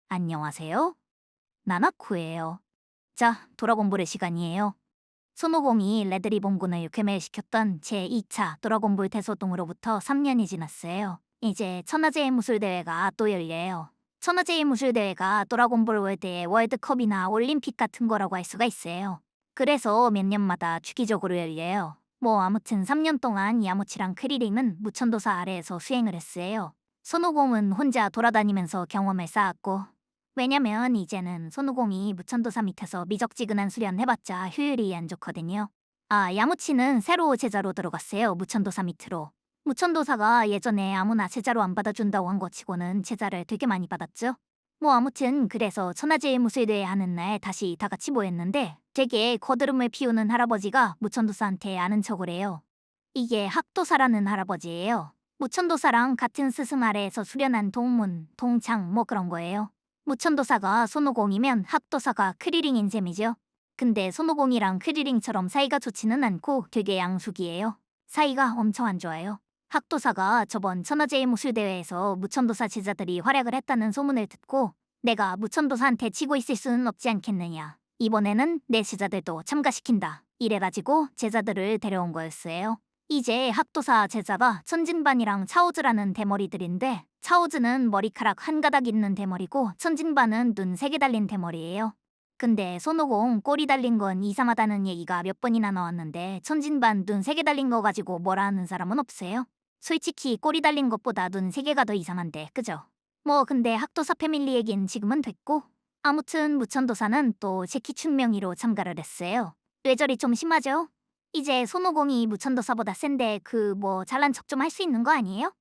안녕하세요. 나나코예요. 자, 돌아본볼의 시간이에요. 손오공이 레드리본군을 괴멸시켰던 제2차 드래곤볼 대소동으로부터 3년이 지났어요. 이제 천하제일 무술대회가 또 열려요. 천하제일 무술대회가 드래곤볼 월드의 월드컵이나 올림픽 같은 거라고 할 수가 있어요. 그래서 몇 년마다 주기적으로 열려요. 뭐 아무튼 3년 동안 야무치랑 크리링은 무천도사 아래에서 수행을 했어요. 손오공은 혼자 돌아다니면서 경험을 쌓았고, 왜냐면 이제는 손오공이 무천도사 밑에서 미적지근한 수련 해봤자 효율이 안 좋거든요. 아, 야무치는 새로 제자로 들어갔어요. 무천도사 밑으로. 무천도사가 예전에 아무나 제자로 안 받아준다고 한 거 치고는 제자를 되게 많이 받았죠. 뭐 아무튼 그래서 천하제일 무술대회 하는 날 다시 다 같이 모였는데 되게 거드름을 피우는 할아버지가 무천도사한테 아는 척을 해요. 이게 학도사라는 할아버지예요. 무천도사랑 같은 스승 아래에서 수련한 동문, 동창 뭐 그런 거예요. 무천도사가 손오공이면 학도사가 크리링인 셈이죠. 근데 손오공이랑 크리링처럼 사이가 좋지는 않고 되게 양숙이에요. 사이가 엄청 안 좋아요. 학도사가 저번 천하제일 무술대회에서 무천도사 제자들이 활약을 했다는 소문을 듣고 내가 무천도사한테 치고 있을 수는 없지 않겠느냐. 이번에는 내 제자들도 참가시킨다. 이래가지고 제자들을 데려온 거였어요. 이제 학도사 제자가 천진반이랑 차오즈라는 대머리들인데 차오즈는 머리카락 한 가닥 있는 대머리고 천진반은 눈 세 개 달린 대머리예요. 근데 손오공 꼬리 달린 건 이상하다는 얘기가 몇 번이나 나왔는데 천진반 눈 세 개 달린 거 가지고 뭐라 하는 사람은 없어요. 솔직히 꼬리 달린 것보다 눈 세 개가 더 이상한데 그죠? 뭐 근데 학도사 패밀리 얘긴 지금은 됐고 아무튼 무천도사는 또 제키춘 명의로 참가를 했어요. 뇌절이 좀 심하죠? 이제 손오공이 무천도사보다 센데 그 뭐 잘난 척 좀 할 수 있는 거 아니에요?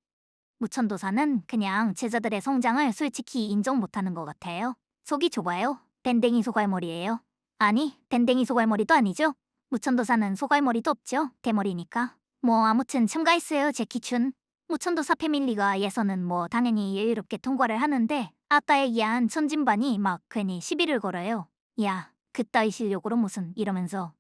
무천도사는 그냥 제자들의 성장을 솔직히 인정 못하는 것 같아요. 속이 좁아요. 밴댕이 소갈머리예요. 아니, 밴댕이 소갈머리도 아니죠. 무천도사는 소갈머리도 없죠. 대머리니까. 뭐 아무튼 참가했어요, 제키춘. 무천도사 패밀리가 예선은 뭐 당연히 여유롭게 통과를 하는데 아까 얘기한 천진반이 막 괜히 시비를 걸어요. 야, 그따위 실력으로 무슨 이러면서.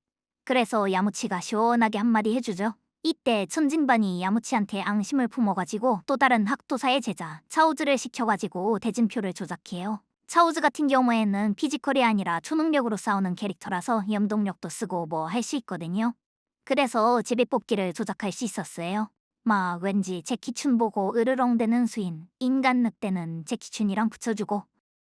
그래서 야무치가 시원하게 한마디 해주죠. 이때 천진반이 야무치한테 앙심을 품어가지고 또 다른 학도사의 제자 차오즈를 시켜가지고 대진표를 조작해요. 차오즈 같은 경우에는 피지컬이 아니라 초능력으로 싸우는 캐릭터라서 염동력도 쓰고 뭐 할 수 있거든요. 그래서 제비뽑기를 조작할 수 있었어요. 막 왠지 제키춘 보고 으르렁대는 수인 인간 늑대는 제키춘이랑 붙여주고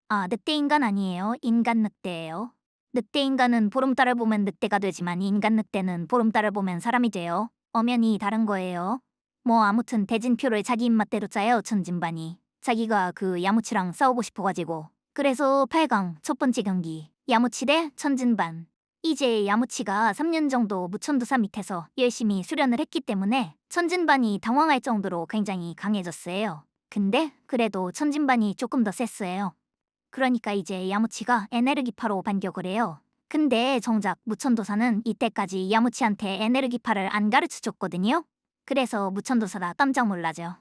아 늑대 인간 아니에요. 인간 늑대예요. 늑대 인간은 보름달을 보면 늑대가 되지만 인간 늑대는 보름달을 보면 사람이 돼요. 엄연히 다른 거예요. 뭐 아무튼 대진표를 자기 입맛대로 짜요 천진반이. 자기가 그 야무치랑 싸우고 싶어가지고. 그래서 8강 첫 번째 경기 야무치 대 천진반. 이제 야무치가 3년 정도 무천도사 밑에서 열심히 수련을 했기 때문에 천진반이 당황할 정도로 굉장히 강해졌어요. 근데 그래도 천진반이 조금 더 셌어요. 그러니까 이제 야무치가 에네르기파로 반격을 해요. 근데 정작 무천도사는 이때까지 야무치한테 에네르기파를 안 가르쳐줬거든요. 그래서 무천도사가 깜짝 놀라죠.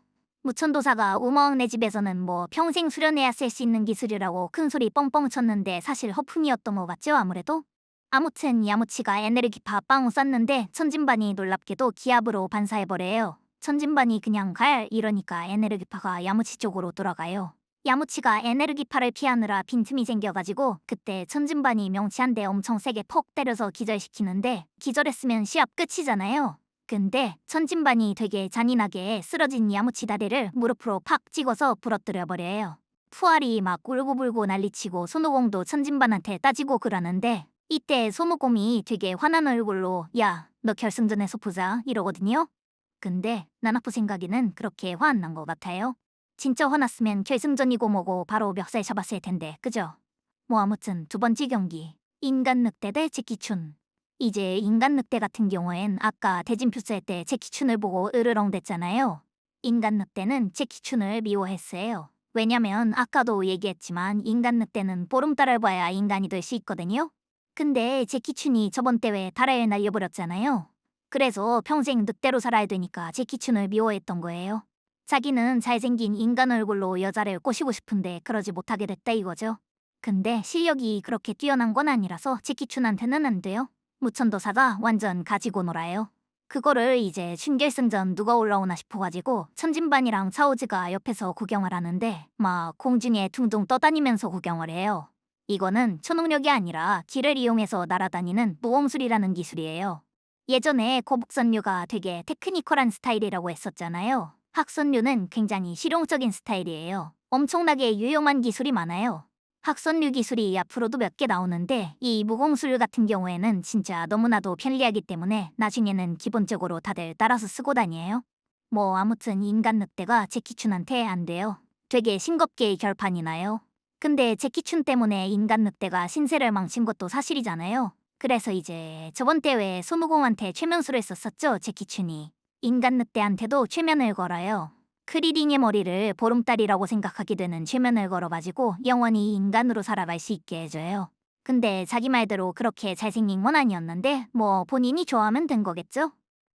무천도사가 우머왕네 집에서는 뭐 평생 수련해야 쓸 수 있는 기술이라고 큰 소리 뻥뻥 쳤는데 사실 허풍이었던 것 같죠 아무래도? 아무튼 야무치가 에네르기파 빵 쐈는데 천진반이 놀랍게도 기압으로 반사해버려요. 천진반이 그냥 갈 이러니까 에네르기파가 야무치 쪽으로 돌아가요. 야무치가 에네르기파를 피하느라 빈틈이 생겨가지고 그때 천진반이 명치 한 대 엄청 세게 퍽 때려서 기절시키는데 기절했으면 시합 끝이잖아요. 근데 천진반이 되게 잔인하게 쓰러진 야무치 다리를 무릎으로 팍 찍어서 부러뜨려 버려요. 푸알이 막 울고불고 난리치고 손오공도 천진반한테 따지고 그러는데 이때 손오공이 되게 화난 얼굴로 야, 너 결승전에서 보자 이러거든요. 근데 나나프 생각에는 그렇게 화 안 난 것 같아요. 진짜 화났으면 결승전이고 뭐고 바로 멱살 잡았을 텐데 그죠? 뭐 아무튼 두 번째 경기 인간 늑대 대 제키춘. 이제 인간 늑대 같은 경우엔 아까 대진표세 때 제키춘을 보고 으르렁댔잖아요. 인간 늑대는 제키춘을 미워했어요. 왜냐면 아까도 얘기했지만 인간 늑대는 보름달을 봐야 인간이 될 수 있거든요. 근데 제키춘이 저번 대회 달을 날려버렸잖아요. 그래서 평생 늑대로 살아야 되니까 제키춘을 미워했던 거예요. 자기는 잘생긴 인간 얼굴로 여자를 꼬시고 싶은데 그러지 못하게 됐다 이거죠. 근데 실력이 그렇게 뛰어난 건 아니라서 제키춘한테는 안 돼요. 무천도사가 완전 가지고 놀아요. 그거를 이제 준결승전 누가 올라오나 싶어가지고 천진반이랑 차오즈가 옆에서 구경을 하는데 막 공중에 둥둥 떠다니면서 구경을 해요. 이거는 초능력이 아니라 길을 이용해서 날아다니는 모험술이라는 기술이에요. 예전에 거북선류가 되게 테크니컬한 스타일이라고 했었잖아요. 학선류는 굉장히 실용적인 스타일이에요. 엄청나게 유용한 기술이 많아요. 학선류 기술이 앞으로도 몇 개 나오는데 이 무공술 같은 경우에는 진짜 너무나도 편리하기 때문에 나중에는 기본적으로 다들 따라서 쓰고 다녀요. 뭐 아무튼 인간 늑대가 제키춘한테 안 돼요. 되게 싱겁게 결판이 나요. 근데 제키춘 때문에 인간 늑대가 신세를 망친 것도 사실이잖아요. 그래서 이제 저번 대회에 손오공한테 최면수를 썼었죠, 제키춘이. 인간 늑대한테도 최면을 걸어요. 크리링의 머리를 보름달이라고 생각하게 되는 최면을 걸어가지고 영원히 인간으로 살아갈 수 있게 해줘요. 근데 자기 말대로 그렇게 잘생긴 건 아니었는데 뭐 본인이 좋아하면 된 거겠죠?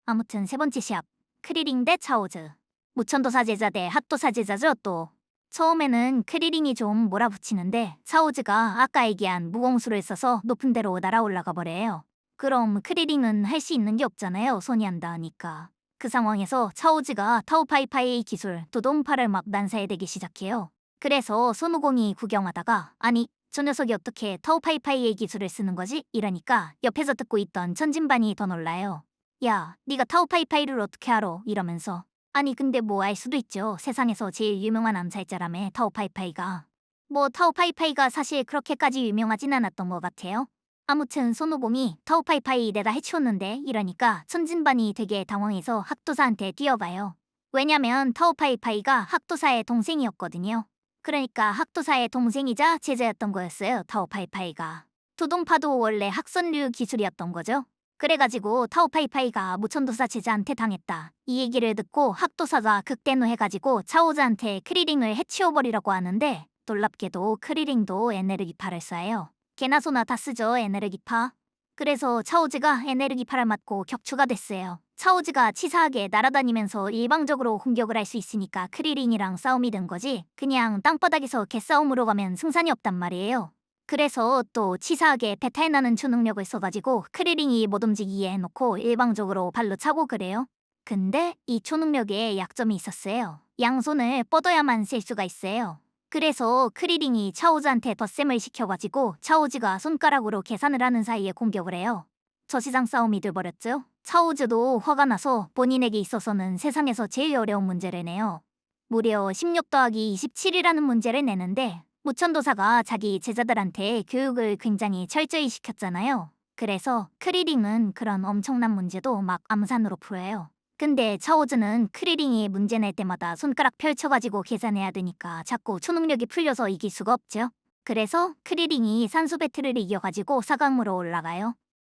아무튼 세 번째 시합. 크리링 대 차오즈. 무천도사 제자 대 핫도사 제자죠 또. 처음에는 크리링이 좀 몰아붙이는데 차오즈가 아까 얘기한 무공수를 써서 높은 데로 날아올라가 버려요. 그럼 크리링은 할 수 있는 게 없잖아요, 손이 안 닿으니까. 그 상황에서 차오즈가 타오파이파이의 기술 도돈파를 막 난사해대기 시작해요. 그래서 손오공이 구경하다가 아니 저 녀석이 어떻게 타오파이파이의 기술을 쓰는 거지? 이러니까 옆에서 듣고 있던 천진반이 더 놀라요. 야, 네가 타오파이파이를 어떻게 알아? 이러면서 아니 근데 뭐 알 수도 있죠. 세상에서 제일 유명한 암살자라며 타오파이파이가. 뭐 타오파이파이가 사실 그렇게까지 유명하진 않았던 것 같아요. 아무튼 손오공이 타오파이파이 내가 해치웠는데 이러니까 천진반이 되게 당황해서 학도사한테 뛰어가요. 왜냐면 타오파이파이가 학도사의 동생이었거든요. 그러니까 학도사의 동생이자 제자였던 거였어요, 타오파이파이가. 두동파도 원래 학선류 기술이었던 거죠. 그래가지고 타오파이파이가 무천도사 제자한테 당했다. 이 얘기를 듣고 학도사가 극대노해가지고 차오즈한테 크리링을 해치워버리라고 하는데 놀랍게도 크리링도 에네르기파를 쏴요. 개나 소나 다 쓰죠, 에네르기파. 그래서 차오즈가 에네르기파를 맞고 격추가 됐어요. 차오즈가 치사하게 날아다니면서 일방적으로 공격을 할 수 있으니까 크리링이랑 싸움이 된 거지 그냥 땅바닥에서 개싸움으로 가면 승산이 없단 말이에요. 그래서 또 치사하게 배탈나는 초능력을 써가지고 크리링이 못 움직이게 해놓고 일방적으로 발로 차고 그래요. 근데 이 초능력에 약점이 있었어요. 양손을 뻗어야만 쓸 수가 있어요. 그래서 크리링이 차오즈한테 덧셈을 시켜가지고 차오즈가 손가락으로 계산을 하는 사이에 공격을 해요. 저시장 싸움이 돼버렸죠. 차오즈도 화가 나서 본인에게 있어서는 세상에서 제일 어려운 문제를 내요. 무려 16 더하기 27이라는 문제를 내는데 무천도사가 자기 제자들한테 교육을 굉장히 철저히 시켰잖아요. 그래서 크리링은 그런 엄청난 문제도 막 암산으로 풀어요. 근데 차오즈는 크리링이 문제 낼 때마다 손가락 펼쳐가지고 계산해야 되니까 자꾸 초능력이 풀려서 이길 수가 없죠. 그래서 크리링이 산수 배틀을 이겨가지고 4강으로 올라가요.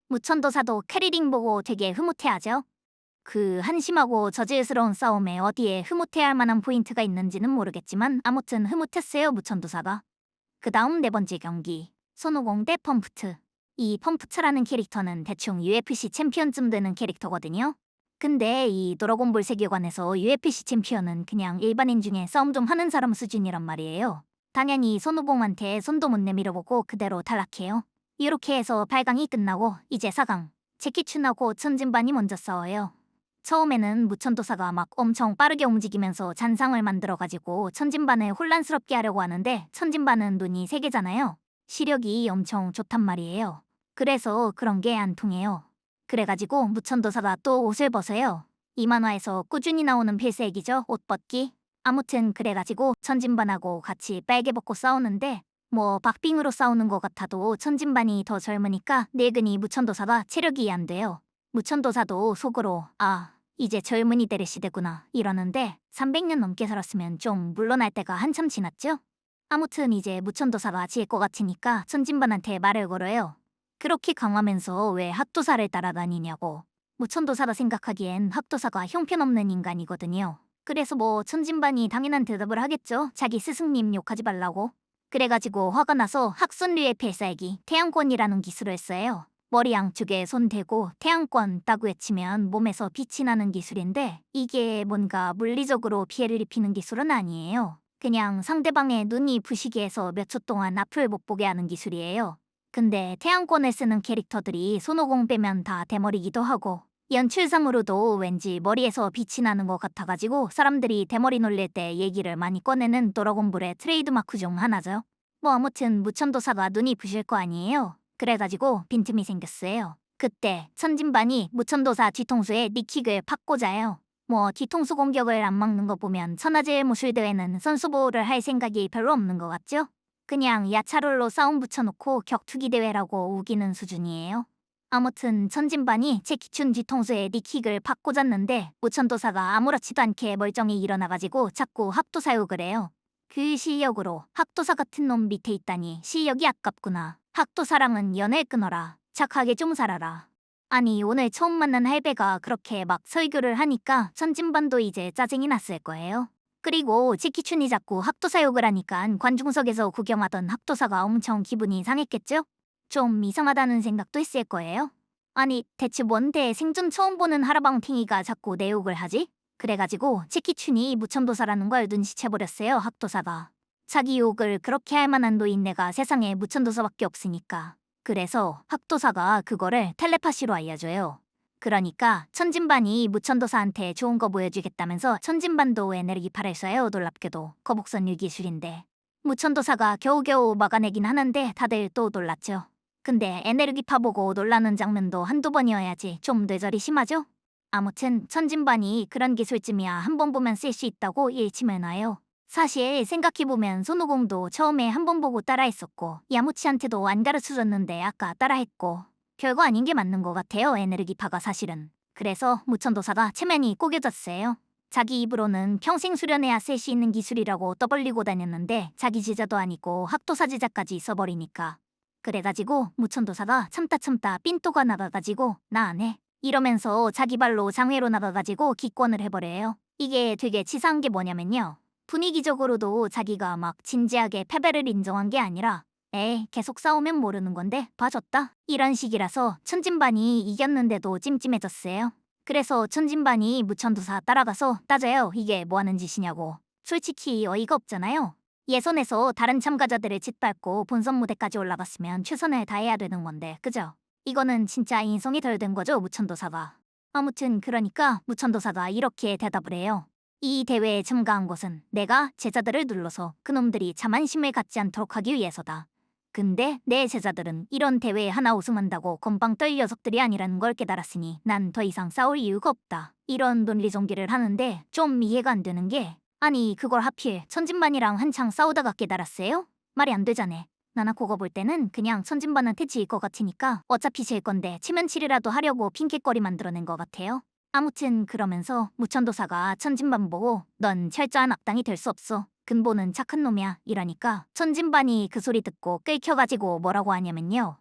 무천도사도 크리링 보고 되게 흐뭇해하죠. 그 한심하고 저질스러운 싸움에 어디에 흐뭇해할 만한 포인트가 있는지는 모르겠지만 아무튼 흐뭇했어요, 무천도사가. 그 다음 네 번째 경기. 손오공 대 펌프트. 이 펌프트라는 캐릭터는 대충 UFC 챔피언쯤 되는 캐릭터거든요. 근데 이 드래곤볼 세계관에서 UFC 챔피언은 그냥 일반인 중에 싸움 좀 하는 사람 수준이란 말이에요. 당연히 손오공한테 손도 못 내밀어보고 그대로 탈락해요. 이렇게 해서 8강이 끝나고 이제 4강. 제키춘하고 천진반이 먼저 싸워요. 처음에는 무천도사가 막 엄청 빠르게 움직이면서 잔상을 만들어가지고 천진반을 혼란스럽게 하려고 하는데 천진반은 눈이 세 개잖아요. 시력이 엄청 좋단 말이에요. 그래서 그런 게 안 통해요. 그래가지고 무천도사가 또 옷을 벗어요. 이 만화에서 꾸준히 나오는 필살기죠, 옷 벗기. 아무튼 그래가지고 천진반하고 같이 빨개 벗고 싸우는데 뭐 박빙으로 싸우는 것 같아도 천진반이 더 젊으니까 늙은이 무천도사가 체력이 안 돼요. 무천도사도 속으로 아 이제 젊은이 때를 시대구나 이러는데 300년 넘게 살았으면 좀 물러날 때가 한참 지났죠? 아무튼 이제 무천도사가 질 것 같으니까 천진반한테 말을 걸어요. 그렇게 강하면서 왜 학도사를 따라다니냐고. 무천도사가 생각하기엔 학도사가 형편없는 인간이거든요. 그래서 뭐 천진반이 당연한 대답을 하겠죠. 자기 스승님 욕하지 말라고. 그래가지고 화가 나서 학선류의 필살기 태양권이라는 기술을 써요. 머리 양쪽에 손 대고 태양권 따고 외치면 몸에서 빛이 나는 기술인데 이게 뭔가 물리적으로 피해를 입히는 기술은 아니에요. 그냥 상대방의 눈이 부시게 해서 몇 초 동안 앞을 못 보게 하는 기술이에요. 근데 태양권을 쓰는 캐릭터들이 손오공 빼면 다 대머리기도 하고 연출상으로도 왠지 머리에서 빛이 나는 것 같아가지고 사람들이 대머리 놀릴 때 얘기를 많이 꺼내는 드래곤볼의 트레이드마크 중 하나죠. 뭐 아무튼 무천도사가 눈이 부실 거 아니에요. 그래가지고 빈틈이 생겼어요. 그때 천진반이 무천도사 뒤통수에 니킥을 팍 꽂아요. 뭐 뒤통수 공격을 안 막는 거 보면 천하제일 무술대회는 선수 보호를 할 생각이 별로 없는 것 같죠? 그냥 야차롤로 싸움 붙여놓고 격투기 대회라고 우기는 수준이에요. 아무튼 천진반이 제키춘 뒤통수에 니킥을 팍 꽂았는데 무천도사가 아무렇지도 않게 멀쩡히 일어나가지고 자꾸 학도사욕을 해요. 그 실력으로 학도사 같은 놈 밑에 있다니 실력이 아깝구나. 학도사랑은 연애 끊어라. 착하게 좀 살아라. 아니 오늘 처음 만난 할배가 그렇게 막 설교를 하니까 천진반도 이제 짜증이 났을 거예요. 그리고 제키춘이 자꾸 학도사욕을 하니까 관중석에서 구경하던 학도사가 엄청 기분이 상했겠죠? 좀 이상하다는 생각도 했을 거예요. 아니 대체 뭔데 생전 처음 보는 하라방탱이가 자꾸 내 욕을 하지? 그래가지고 제키춘이 무천도사라는 걸 눈치채버렸어요 학도사가. 자기 욕을 그렇게 할 만한 노인네가 세상에 무천도사밖에 없으니까. 그래서 학도사가 그거를 텔레파시로 알려줘요. 그러니까 천진반이 무천도사한테 좋은 거 보여주겠다면서 천진반도 에너지파를 쏴요. 놀랍게도 거북선 유기술인데 무천도사가 겨우겨우 막아내긴 하는데 다들 또 놀랐죠. 근데 에네르기파 보고 놀라는 장면도 한두 번이어야지 좀 뇌절이 심하죠? 아무튼 천진반이 그런 기술쯤이야 한 번 보면 쓸 수 있다고 일침을 놔요. 사실 생각해보면 손오공도 처음에 한 번 보고 따라했었고 야무치한테도 안 가르쳐줬는데 아까 따라했고 별거 아닌 게 맞는 것 같아요 에네르기파가 사실은. 그래서 무천도사가 체면이 꼬겨졌어요. 자기 입으로는 평생 수련해야 쓸 수 있는 기술이라고 떠벌리고 다녔는데 자기 지자도 아니고 학도사 지자까지 써버리니까. 그래가지고 무천도사가 참다 삔또가 나가가지고 나 안 해. 이러면서 자기 발로 장외로 나가가지고 기권을 해버려요. 이게 되게 치사한 게 뭐냐면요. 분위기적으로도 자기가 막 진지하게 패배를 인정한 게 아니라 에이 계속 싸우면 모르는 건데 봐줬다 이런 식이라서 천진반이 이겼는데도 찜찜해졌어요. 그래서 천진반이 무천도사 따라가서 따져요. 이게 뭐하는 짓이냐고. 솔직히 어이가 없잖아요. 예선에서 다른 참가자들을 짓밟고 본선 무대까지 올라갔으면 최선을 다해야 되는 건데 그죠? 이거는 진짜 인성이 덜 된 거죠 무천도사가. 아무튼 그러니까 무천도사가 이렇게 대답을 해요. 이 대회에 참가한 것은 내가 제자들을 눌러서 그놈들이 자만심을 갖지 않도록 하기 위해서다. 근데 내 제자들은 이런 대회에 하나 우승한다고 건방 떨 녀석들이 아니라는 걸 깨달았으니 난 더 이상 싸울 이유가 없다. 이런 논리 전개를 하는데 좀 이해가 안 되는 게 아니 그걸 하필 천진반이랑 한창 싸우다가 깨달았어요? 말이 안 되자네. 나나 그거 볼 때는 그냥 천진반한테 질 것 같으니까 어차피 질 건데 치면치리라도 하려고 핑계거리 만들어낸 것 같아요. 아무튼 그러면서 무천도사가 천진반 보고 넌 철저한 악당이 될 수 없어. 근본은 착한 놈이야 이러니까 천진반이 그 소리 듣고 끓켜가지고 뭐라고 하냐면요.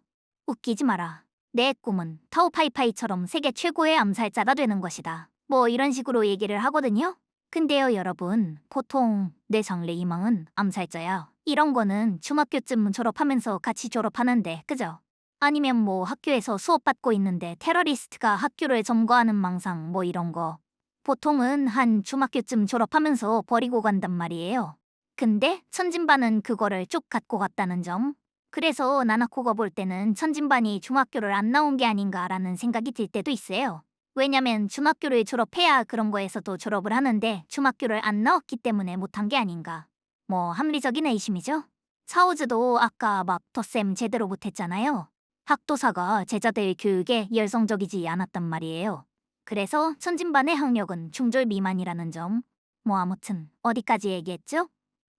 웃기지 마라. 내 꿈은 타오파이파이처럼 세계 최고의 암살자가 되는 것이다. 뭐 이런 식으로 얘기를 하거든요. 근데요 여러분 보통 내 장래 희망은 암살자야. 이런 거는 중학교쯤 졸업하면서 같이 졸업하는데 그죠? 아니면 뭐 학교에서 수업받고 있는데 테러리스트가 학교를 점거하는 망상 뭐 이런 거. 보통은 한 중학교쯤 졸업하면서 버리고 간단 말이에요. 근데 천진반은 그거를 쭉 갖고 갔다는 점. 그래서 나나코가 볼 때는 천진반이 중학교를 안 나온 게 아닌가라는 생각이 들 때도 있어요. 왜냐면 중학교를 졸업해야 그런 거에서도 졸업을 하는데 중학교를 안 나왔기 때문에 못한 게 아닌가. 뭐 합리적인 의심이죠. 차오즈도 아까 막 덧셈 제대로 못했잖아요. 학도사가 제자들 교육에 열성적이지 않았단 말이에요. 그래서 천진반의 학력은 중졸 미만이라는 점. 뭐 아무튼 어디까지 얘기했죠?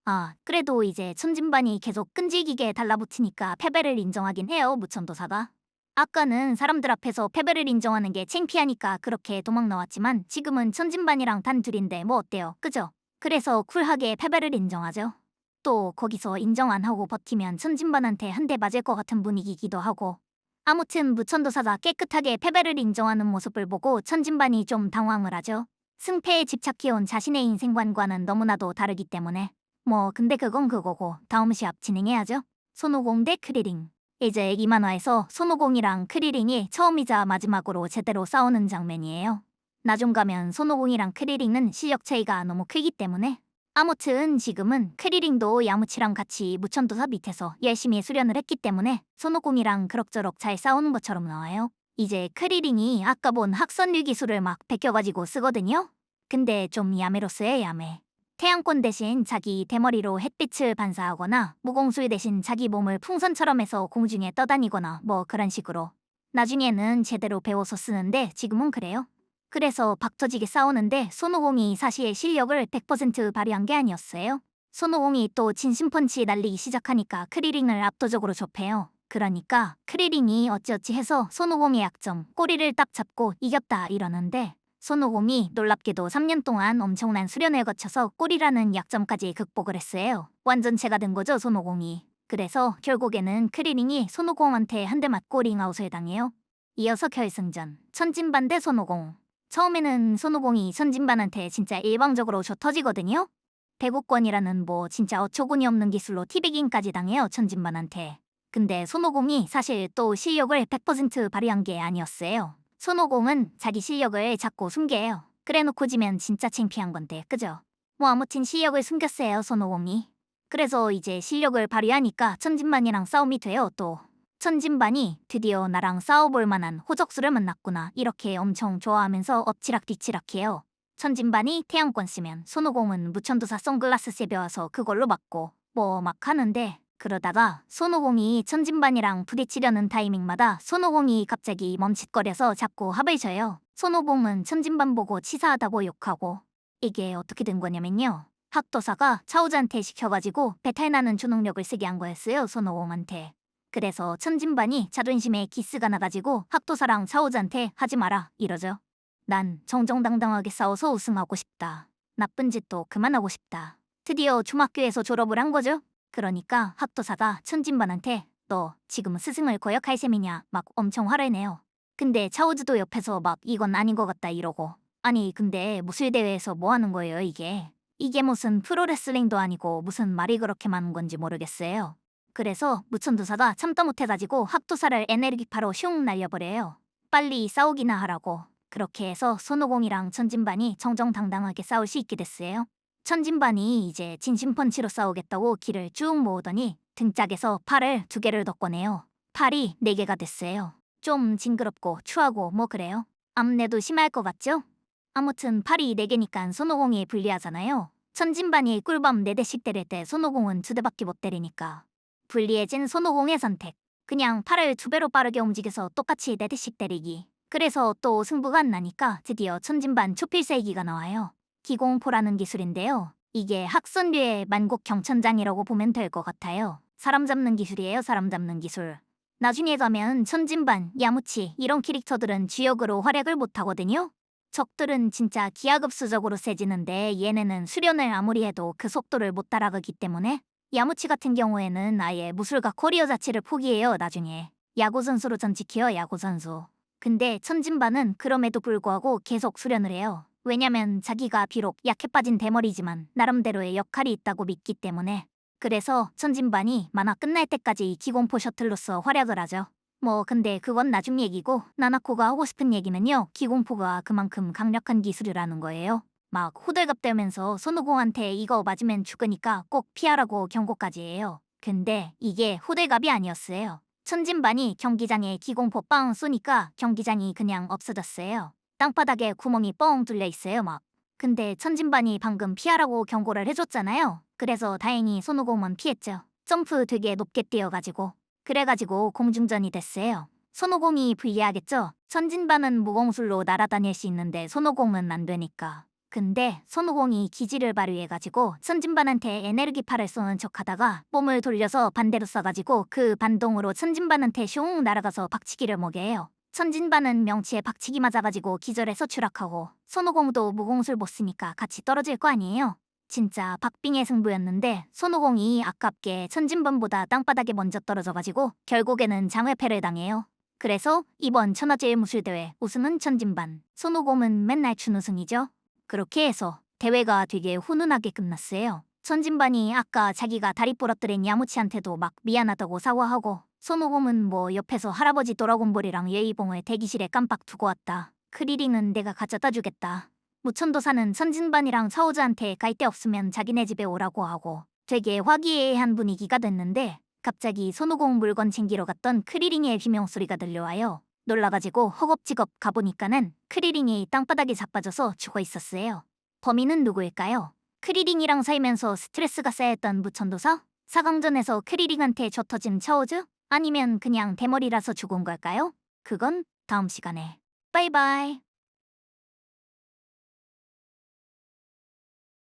아 그래도 이제 천진반이 계속 끈질기게 달라붙으니까 패배를 인정하긴 해요 무천도사가. 아까는 사람들 앞에서 패배를 인정하는 게 창피하니까 그렇게 도망 나왔지만 지금은 천진반이랑 단 둘인데 뭐 어때요 그죠? 그래서 쿨하게 패배를 인정하죠. 또 거기서 인정 안 하고 버티면 천진반한테 한 대 맞을 것 같은 분위기기도 하고. 아무튼 무천도사가 깨끗하게 패배를 인정하는 모습을 보고 천진반이 좀 당황을 하죠. 승패에 집착해온 자신의 인생관과는 너무나도 다르기 때문에. 뭐 근데 그건 그거고 다음 시합 진행해야죠. 손오공 대 크리링. 이제 이 만화에서 손오공이랑 크리링이 처음이자 마지막으로 제대로 싸우는 장면이에요. 나중 가면 손오공이랑 크리링은 실력 차이가 너무 크기 때문에. 아무튼 지금은 크리링도 야무치랑 같이 무천도사 밑에서 열심히 수련을 했기 때문에 손오공이랑 그럭저럭 잘 싸우는 것처럼 나와요. 이제 크리링이 아까 본 학선류 기술을 막 베껴가지고 쓰거든요. 근데 좀 야매로써요, 야매. 태양권 대신 자기 대머리로 햇빛을 반사하거나 무공술 대신 자기 몸을 풍선처럼 해서 공중에 떠다니거나 뭐 그런 식으로. 나중에는 제대로 배워서 쓰는데 지금은 그래요. 그래서 박터지게 싸우는데 손오공이 사실 실력을 100% 발휘한 게 아니었어요. 손오공이 또 진심펀치 날리기 시작하니까 크리링을 압도적으로 좁혀요. 그러니까 크리링이 어찌어찌 해서 손오공의 약점 꼬리를 딱 잡고 이겼다 이러는데 손오공이 놀랍게도 3년 동안 엄청난 수련을 거쳐서 꼬리라는 약점까지 극복을 했어요. 완전체가 된 거죠, 손오공이. 그래서 결국에는 크리링이 손오공한테 한 대 맞고 링아웃을 당해요. 이어서 결승전 천진반 대 손오공. 처음에는 손오공이 천진반한테 진짜 일방적으로 져 터지거든요. 대국권이라는 뭐 진짜 어처구니 없는 기술로 티베깅까지 당해요, 천진반한테. 근데 손오공이 사실 또 실력을 100% 발휘한 게 아니었어요. 손오공은 자기 실력을 자꾸 숨겨요. 그래놓고 지면 진짜 창피한 건데, 그죠? 뭐 아무튼 실력을 숨겼어요, 손오공이. 그래서 이제 실력을 발휘하니까 천진반이랑 싸움이 돼요, 또. 천진반이 드디어 나랑 싸워볼 만한 호적수를 만났구나 이렇게 엄청 좋아하면서 엎치락뒤치락해요. 천진반이 태양권 쓰면 손오공은 무천도사 선글라스 배워서 그걸로 맞고 뭐 막 하는데 그러다가 손오공이 천진반이랑 부딪히려는 타이밍마다 손오공이 갑자기 멈칫거려서 자꾸 합을 져요. 손오공은 천진반 보고 치사하다고 욕하고 이게 어떻게 된 거냐면요. 학도사가 차오즈한테 시켜가지고 배탈나는 초능력을 쓰게 한 거였어요, 손오공한테. 그래서 천진반이 자존심에 기스가 나가지고 학도사랑 차오즈한테 하지 마라 이러죠. 난 정정당당하게 싸워서 우승하고 싶다. 나쁜 짓도 그만하고 싶다. 드디어 중학교에서 졸업을 한 거죠. 그러니까 학도사가 천진반한테 너 지금 스승을 거역할 셈이냐 막 엄청 화를 내요. 근데 차오즈도 옆에서 막 이건 아닌 것 같다 이러고 아니 근데 무술대회에서 뭐 하는 거예요 이게. 이게 무슨 프로레슬링도 아니고 무슨 말이 그렇게 많은 건지 모르겠어요. 그래서 무천도사가 참다 못해가지고 학도사를 에네르기파로 슝 날려버려요. 빨리 싸우기나 하라고. 그렇게 해서 손오공이랑 천진반이 정정당당하게 싸울 수 있게 됐어요. 천진반이 이제 진심펀치로 싸우겠다고 기를 쭉 모으더니 등짝에서 팔을 2개를 더 꺼내요. 팔이 4개가 됐어요. 좀 징그럽고 추하고 뭐 그래요. 암내도 심할 것 같죠? 아무튼 팔이 4개니까 손오공이 불리하잖아요. 천진반이 꿀밤 4대씩 때릴 때 손오공은 2대밖에 못 때리니까. 불리해진 손오공의 선택. 그냥 팔을 2배로 빠르게 움직여서 똑같이 4대씩 때리기. 그래서 또 승부가 안 나니까 드디어 천진반 초필살기가 나와요. 기공포라는 기술인데요. 이게 학선류의 만국 경천장이라고 보면 될 것 같아요. 사람 잡는 기술이에요, 사람 잡는 기술. 나중에 가면 천진반, 야무치 이런 캐릭터들은 주역으로 활약을 못하거든요. 적들은 진짜 기하급수적으로 세지는데 얘네는 수련을 아무리 해도 그 속도를 못 따라가기 때문에 야무치 같은 경우에는 아예 무술가 커리어 자체를 포기해요, 나중에. 야구선수로 전직해요, 야구선수. 근데 천진반은 그럼에도 불구하고 계속 수련을 해요. 왜냐면 자기가 비록 약해 빠진 대머리지만 나름대로의 역할이 있다고 믿기 때문에. 그래서 천진반이 만화 끝날 때까지 기공포 셔틀로서 활약을 하죠. 뭐 근데 그건 나중 얘기고 나나코가 하고 싶은 얘기는요. 기공포가 그만큼 강력한 기술이라는 거예요. 막 호들갑 떨면서 손오공한테 이거 맞으면 죽으니까 꼭 피하라고 경고까지 해요. 근데 이게 호들갑이 아니었어요. 천진반이 경기장에 기공포 빵 쏘니까 경기장이 그냥 없어졌어요. 땅바닥에 구멍이 뻥 뚫려 있어요 막. 근데 천진반이 방금 피하라고 경고를 해줬잖아요. 그래서 다행히 손오공은 피했죠. 점프 되게 높게 뛰어가지고. 그래가지고 공중전이 됐어요. 손오공이 불리하겠죠? 천진반은 무공술로 날아다닐 수 있는데 손오공은 안 되니까. 근데 손오공이 기지를 발휘해가지고 천진반한테 에네르기파를 쏘는 척하다가 몸을 돌려서 반대로 쏴가지고 그 반동으로 천진반한테 슝 날아가서 박치기를 먹여요. 천진반은 명치에 박치기 맞아가지고 기절해서 추락하고 손오공도 무공술 못 쓰니까 같이 떨어질 거 아니에요. 진짜 박빙의 승부였는데 손오공이 아깝게 천진반보다 땅바닥에 먼저 떨어져가지고 결국에는 장회패를 당해요. 그래서 이번 천하제일무술대회 우승은 천진반, 손오공은 맨날 준우승이죠. 그렇게 해서 대회가 되게 훈훈하게 끝났어요. 천진반이 아까 자기가 다리 부러뜨린 야무치한테도 막 미안하다고 사과하고 손오공은 뭐 옆에서 할아버지 도라곤볼이랑 예의봉을 대기실에 깜빡 두고 왔다. 크리링은 내가 가져다 주겠다. 무천도사는 천진반이랑 차오즈한테 갈 데 없으면 자기네 집에 오라고 하고 되게 화기애애한 분위기가 됐는데 갑자기 손오공 물건 챙기러 갔던 크리링의 비명소리가 들려와요. 놀라가지고 허겁지겁 가보니까는 크리링이 땅바닥에 자빠져서 죽어 있었어요. 범인은 누구일까요? 크리링이랑 살면서 스트레스가 쌓였던 무천도사? 4강전에서 크리링한테 져터진 차오즈? 아니면 그냥 대머리라서 죽은 걸까요? 그건 다음 시간에. 바이바이.